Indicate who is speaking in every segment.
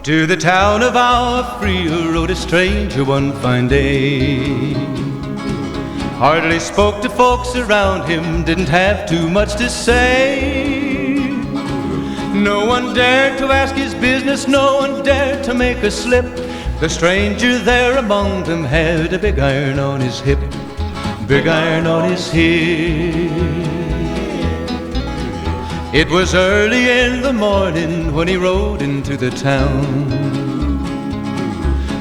Speaker 1: To the town of our Free rode a stranger one fine day. Hardly spoke to folks around him, didn't have too much to say. No one dared to ask his business, no one dared to make a slip. The stranger there among them had a big iron on his hip, big iron on his hip. It was early in the morning when he rode into the town.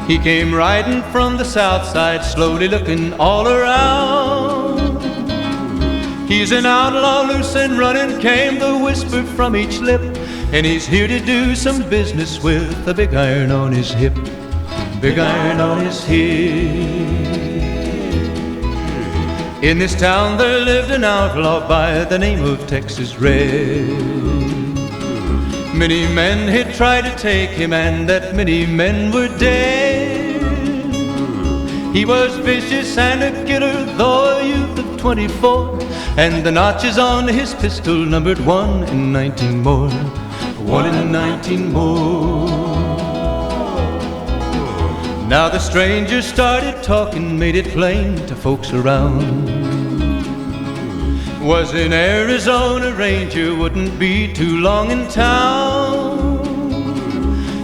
Speaker 1: He came riding from the south side, slowly looking all around. He's an outlaw, loose and running, came the whisper from each lip, and he's here to do some business with a big iron on his hip, big iron on his hip. In this town there lived an outlaw by the name of Texas Red. Many men had tried to take him, and that many men were dead. He was vicious and a killer, though a youth of 24, and the notches on his pistol numbered 1 in 19 more, 1 in 19 more. Now the stranger started talking, made it plain to folks around. Was an Arizona ranger, wouldn't be too long in town.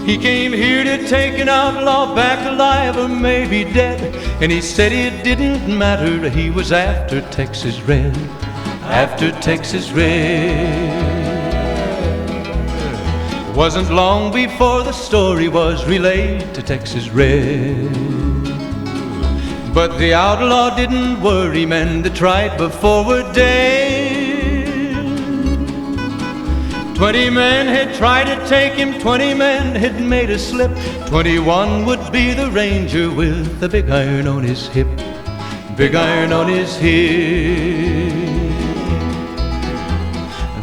Speaker 1: He came here to take an outlaw back alive or maybe dead, and he said it didn't matter, he was after Texas Red, after Texas Red. Wasn't long before the story was relayed to Texas Red. But the outlaw didn't worry, men that tried before were dead. 20 men had tried to take him, 20 men had made a slip. 21 would be the ranger with the big iron on his hip, big iron on his hip.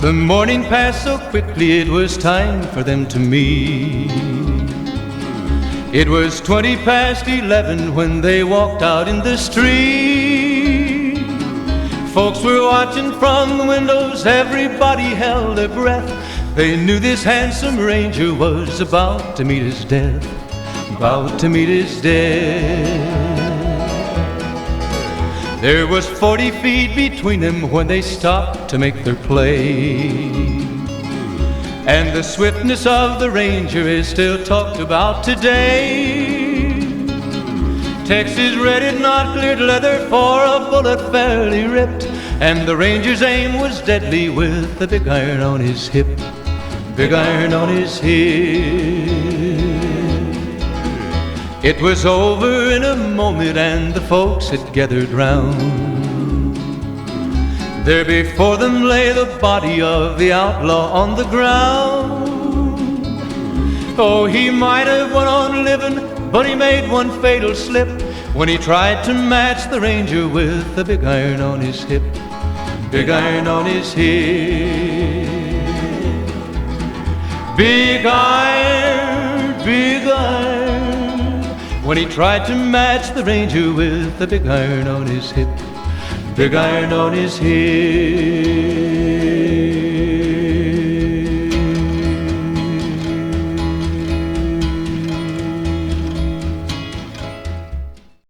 Speaker 1: The morning passed so quickly, it was time for them to meet. It was 20 past 11 when they walked out in the street. Folks were watching from the windows, everybody held their breath. They knew this handsome ranger was about to meet his death, about to meet his death. There was 40 feet between them when they stopped to make their play. And the swiftness of the ranger is still talked about today. Texas Red had not cleared leather for a bullet fairly ripped, and the ranger's aim was deadly with the big iron on his hip, big iron on his hip. It was over in a moment and the folks had gathered round. There before them lay the body of the outlaw on the ground. Oh, he might have went on living, but he made one fatal slip when he tried to match the ranger with the big iron on his hip, big iron on his hip. Big iron, big iron, when he tried to match the ranger with the big iron on his hip, big iron on his hip.